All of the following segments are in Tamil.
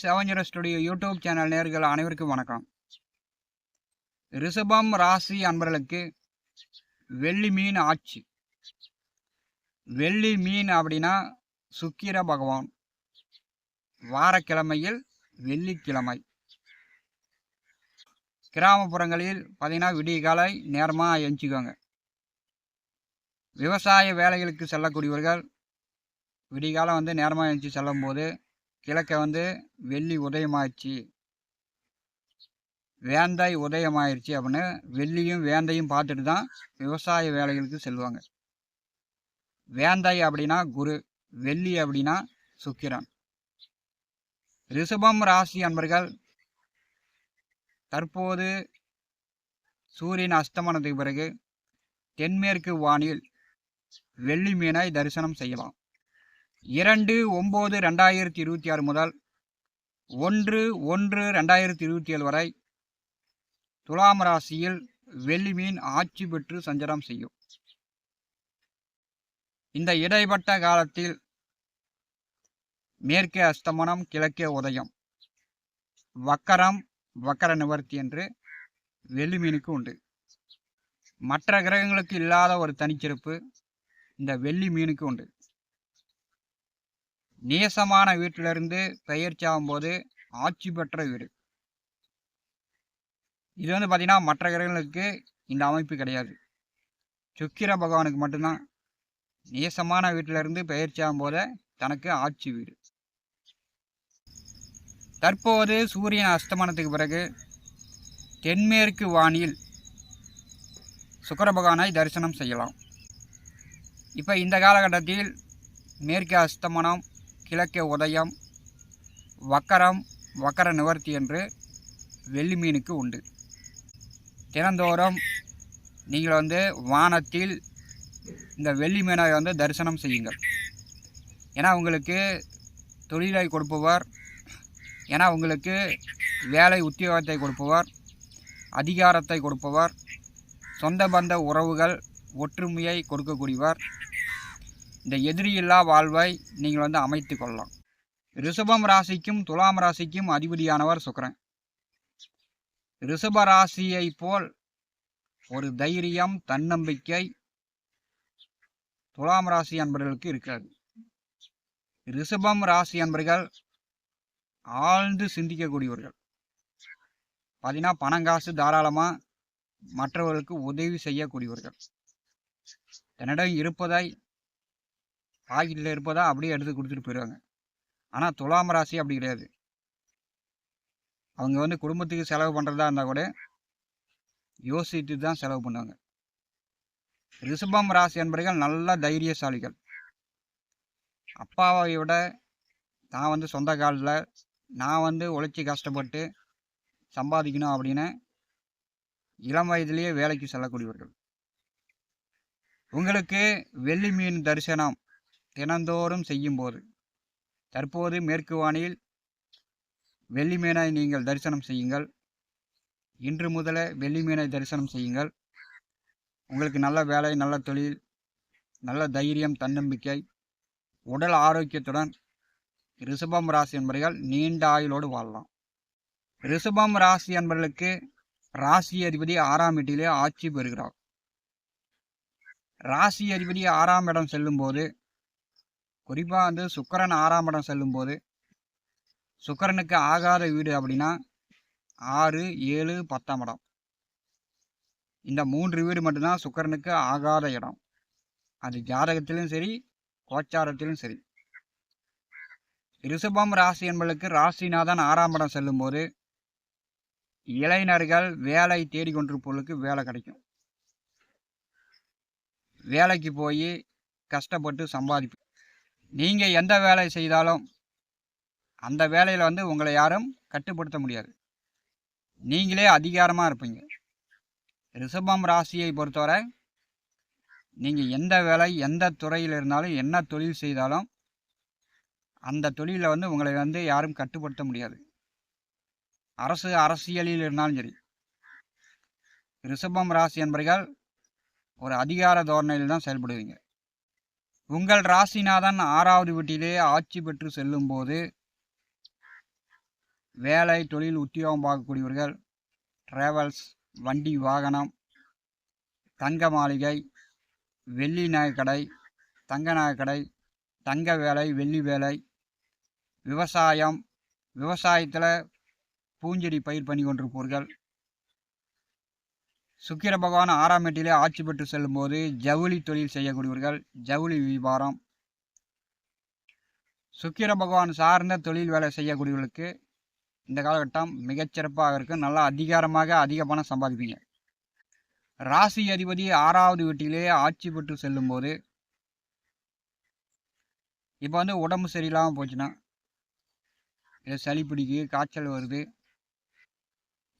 7 ஸ்டுடியோ யூடியூப் சேனல் நேயர்கள் அனைவருக்கும் வணக்கம். ரிஷபம் ராசி அன்பர்களுக்கு வெள்ளி மீன் ஆட்சி. வெள்ளி மீன் அப்படின்னா சுக்கிர பகவான். வாரக்கிழமையில் வெள்ளிக்கிழமை கிராமப்புறங்களில் பார்த்தீங்கன்னா விடிய காலை நேரமாக எஞ்சிக்கோங்க. விவசாய வேலைகளுக்கு செல்லக்கூடியவர்கள் விடிகாலம் நேரமாக எழுந்துச்சி செல்லும் போது கிழக்க வெள்ளி உதயமாயிடுச்சு, வேந்தாய் உதயமாயிடுச்சு அப்படின்னு வெள்ளியும் வேந்தையும் பார்த்துட்டு தான் விவசாய வேலைகளுக்கு செல்வாங்க. வேந்தாய் அப்படின்னா குரு, வெள்ளி அப்படின்னா சுக்கிரன். ரிஷபம் ராசி அன்பர்கள் தற்போது சூரியன் அஸ்தமனத்துக்கு பிறகு தென்மேற்கு வானில் வெள்ளி மீனை தரிசனம் செய்யலாம். 2/9/2026 முதல் 1/1/2027 வரை துலாம் ராசியில் வெள்ளி மீன் ஆட்சி பெற்று சஞ்சாரம் செய்யும். இந்த இடைப்பட்ட காலத்தில் மேற்கே அஸ்தமனம், கிழக்கே உதயம், வக்கரம், வக்கர நிவர்த்தி என்று வெள்ளி மீனுக்கு உண்டு. மற்ற கிரகங்களுக்கு இல்லாத ஒரு தனிச்சிறப்பு இந்த வெள்ளி மீனுக்கு உண்டு. நேசமான வீட்டிலிருந்து பெயர்ச்சாகும் போது ஆட்சி பெற்ற வீடு. இது பார்த்தீங்கன்னா மற்ற கிரகங்களுக்கு இந்த அமைப்பு கிடையாது. சுக்கிர பகவானுக்கு மட்டும்தான் நேசமான வீட்டிலிருந்து பெயர்ச்சாகும் போது தனக்கு ஆட்சி வீடு. தற்போது சூரியன் அஸ்தமனத்துக்கு பிறகு தென்மேற்கு வானில் சுக்கிர பகவானை தரிசனம் செய்யலாம். இப்போ இந்த காலகட்டத்தில் மேற்கு அஸ்தமனம், கிழக்கே உதயம், வக்கரம், வக்கர நிவர்த்தி என்று வெள்ளி மீனுக்கு உண்டு. தினந்தோறும் நீங்கள் வானத்தில் இந்த வெள்ளி மீனை தரிசனம் செய்யுங்கள். ஏன்னா உங்களுக்கு தொழிலை கொடுப்பவர், ஏன்னா உங்களுக்கு வேலை உத்தியோகத்தை கொடுப்பவர், அதிகாரத்தை கொடுப்பவர், சொந்த பந்த உறவுகள் ஒற்றுமையை கொடுக்கக்கூடியவர். இந்த எதிரியில்லா வாழ்வை நீங்கள் அமைத்து கொள்ளலாம். ரிஷபம் ராசிக்கும் துலாம் ராசிக்கும் அதிபதியானவர் சுக்கிரன். ரிஷப ராசியை போல் ஒரு தைரியம், தன்னம்பிக்கை துலாம் ராசி அன்பர்களுக்கு இருக்காது. ரிஷபம் ராசி அன்பர்கள் ஆழ்ந்து சிந்திக்கக்கூடியவர்கள். பார்த்தீங்கன்னா பணங்காசு தாராளமாக மற்றவர்களுக்கு உதவி செய்யக்கூடியவர்கள். தன்னிடம் இருப்பதை, பாக்கெட்டில் இருப்பதா அப்படியே எடுத்து கொடுத்துட்டு போயிடுவாங்க. ஆனால் துலாம் ராசி அப்படி கிடையாது. அவங்க குடும்பத்துக்கு செலவு பண்ணுறதா இருந்தால் கூட யோசித்து தான் செலவு பண்ணுவாங்க. ரிஷபம் ராசி என்பவர்கள் நல்ல தைரியசாலிகள். அப்பாவை விட நான் சொந்த காலில் நான் உழைச்சி கஷ்டப்பட்டு சம்பாதிக்கணும் அப்படின்னு இளம் வயதிலேயே வேலைக்கு செல்லக்கூடியவர்கள். உங்களுக்கு வெள்ளி மீன் தரிசனம் தினந்தோறும் செய்யும்போது தற்போது மேற்கு வானில் வெள்ளி மீனை நீங்கள் தரிசனம் செய்யுங்கள். இன்று முதல வெள்ளி மீனை தரிசனம் செய்யுங்கள். உங்களுக்கு நல்ல வேலை, நல்ல தொழில், நல்ல தைரியம், தன்னம்பிக்கை, உடல் ஆரோக்கியத்துடன் ரிஷபம் ராசி என்பவர்கள் நீண்ட ஆயுளோடு வாழலாம். ரிஷபம் ராசி என்பவர்களுக்கு ராசி அதிபதி 6ஆம் வீட்டிலே ஆட்சி பெறுகிறார். ராசி அதிபதி 6ஆம் இடம் செல்லும் போது, குறிப்பாக சுக்கிரன் 6ஆம் இடம் செல்லும் போது, சுக்கிரனுக்கு ஆகாத வீடு அப்படின்னா 6, 7, 10ஆம் இடம். இந்த 3 வீடு மட்டும்தான் சுக்கிரனுக்கு ஆகாத இடம். அது ஜாதகத்திலும் சரி, கோச்சாரத்திலும் சரி. ரிஷபம் ராசி என்பவர்களுக்கு ராசிநாதன் 6ஆம் இடம் செல்லும் போது இளைஞர்கள் வேலை தேடிக்கொண்டிருப்பவர்களுக்கு வேலை கிடைக்கும். வேலைக்கு போய் கஷ்டப்பட்டு சம்பாதிப்பு. நீங்கள் எந்த வேலை செய்தாலும் அந்த வேலையில் உங்களை யாரும் கட்டுப்படுத்த முடியாது. நீங்களே அதிகாரமாக இருப்பீங்க. ரிஷபம் ராசியை பொறுத்தவரை நீங்கள் எந்த வேலை, எந்த துறையில் இருந்தாலும், என்ன தொழில் செய்தாலும் அந்த தொழிலில் உங்களை யாரும் கட்டுப்படுத்த முடியாது. அரசியலில் இருந்தாலும் சரி. ரிஷபம் ராசி என்பவர்கள் ஒரு அதிகார தோரணையில் தான் செயல்படுவீங்க. உங்கள் ராசிநாதன் 6வது வீட்டிலே ஆட்சி பெற்று செல்லும் போது வேலை தொழில் உத்தியோகம் பார்க்கக்கூடியவர்கள், டிராவல்ஸ், வண்டி வாகனம், தங்க மாளிகை, வெள்ளி நகைக்கடை, தங்க நகைக்கடை, தங்க வேலை, வெள்ளி வேலை, விவசாயம், விவசாயத்தில் பூஞ்செடி பயிர் பண்ணி கொண்டிருப்பவர்கள், சுக்கிர பகவான் 6ஆம் வீட்டிலே ஆட்சி பெற்று செல்லும்போது ஜவுளி தொழில் செய்யக்கூடியவர்கள், ஜவுளி வியாபாரம், சுக்கிர பகவான் சார்ந்த தொழில் வேலை செய்யக்கூடியவர்களுக்கு இந்த காலகட்டம் மிகச்சிறப்பாக இருக்கும். நல்லா அதிக பணம் சம்பாதிப்பீங்க. ராசி அதிபதி 6வது வீட்டிலே ஆட்சி பெற்று செல்லும்போது இப்போ உடம்பு சரியில்லாமல் போச்சுன்னா, இல்லை சளி பிடிக்கு, காய்ச்சல் வருது.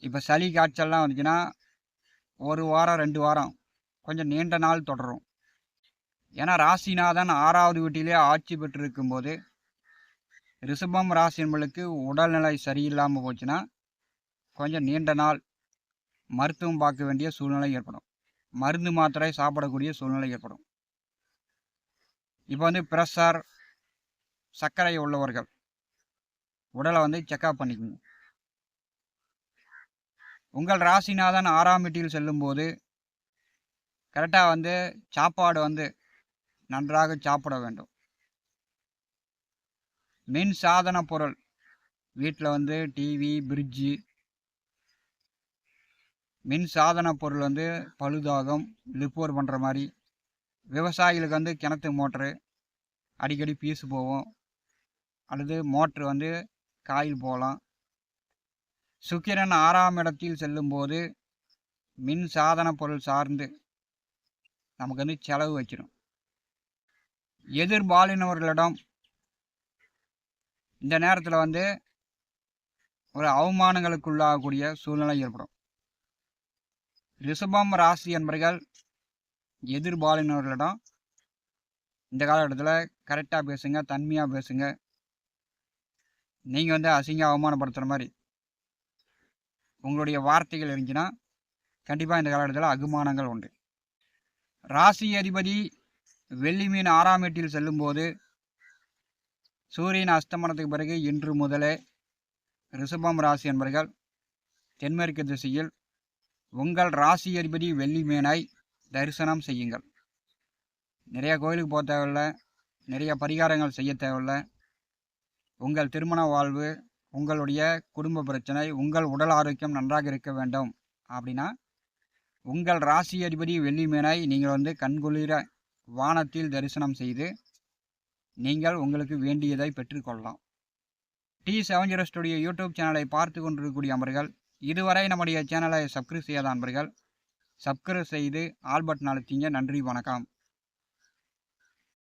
இப்போ சளி காய்ச்சல்லாம் வந்துச்சுன்னா 1 வாரம் 2 வாரம் கொஞ்சம் நீண்ட நாள் தொடரும். ஏன்னா ராசிநாதன் 6வது வீட்டிலே ஆட்சி பெற்றிருக்கும்போது ரிஷபம் ராசி என்பளுக்கு உடல்நிலை சரியில்லாமல் போச்சுன்னா கொஞ்சம் நீண்ட நாள் மருத்துவம் பார்க்க வேண்டிய சூழ்நிலை ஏற்படும். மருந்து மாத்திரை சாப்பிடக்கூடிய சூழ்நிலை ஏற்படும். இப்போ ப்ரெஷர், சர்க்கரை உள்ளவர்கள் உடலை செக்அப் பண்ணிக்கணும். உங்கள் ராசிநாதன் 6ஆம் வீட்டில் செல்லும்போது கரெக்டாக சாப்பாடு நன்றாக சாப்பிட வேண்டும். மின் சாதன பொருள் வீட்டில் டிவி, பிரிட்ஜு, மின் சாதன பொருள் பழுதாகும், ரிப்பேர் பண்ணுற மாதிரி. விவசாயிகளுக்கு கிணத்து மோட்ரு அடிக்கடி பீஸு போகும், அல்லது மோட்ரு காயில் போகலாம். சுக்கிரன் 6ஆம் இடத்தில் செல்லும்போது மின் சாதன பொருள் சார்ந்து நமக்கு செலவு வைக்கணும். எதிர்பாலினவர்களிடம் இந்த நேரத்தில் ஒரு அவமானங்களுக்குள்ளாகக்கூடிய சூழ்நிலை ஏற்படும். ரிஷபம் ராசி என்பர்கள் எதிர்பாலினவர்களிடம் இந்த காலகட்டத்தில் கரெக்டாக பேசுங்க, தன்மையாக பேசுங்க. நீங்கள் அசிங்க அவமானப்படுத்துகிற மாதிரி உங்களுடைய வார்த்தைகள் இருந்துச்சுன்னா கண்டிப்பாக இந்த காலகட்டத்தில் அகுமானங்கள் உண்டு. ராசி அதிபதி வெள்ளி மீன் 6ஆம் வீட்டில் செல்லும்போது சூரியன் அஸ்தமனத்துக்கு பிறகு இன்று முதலே ரிஷபம் ராசி என்பர்கள் தென்மேற்கு திசையில் உங்கள் ராசி அதிபதி வெள்ளி மீனை தரிசனம் செய்யுங்கள். நிறைய கோயிலுக்கு போக தேவையில்லை, நிறைய பரிகாரங்கள் செய்ய தேவையில்லை. உங்கள் திருமண வாழ்வு, உங்களுடைய குடும்ப பிரச்சனை, உங்கள் உடல் ஆரோக்கியம் நன்றாக இருக்க வேண்டும் அப்படின்னா உங்கள் ராசி அதிபதி வெள்ளி மீனை நீங்கள் கண்குளிர வானத்தில் தரிசனம் செய்து நீங்கள் உங்களுக்கு வேண்டியதை பெற்றுக்கொள்ளலாம். T70 ஸ்டுடியோ யூடியூப் சேனலை பார்த்து கொண்டிருக்கக்கூடிய அன்பர்கள், இதுவரை நம்முடைய சேனலை சப்ஸ்கிரைப் செய்யாத அன்பர்கள் சப்ஸ்கிரைப் செய்து ஆல் பட்டன் அழுத்திங்க. நன்றி, வணக்கம்.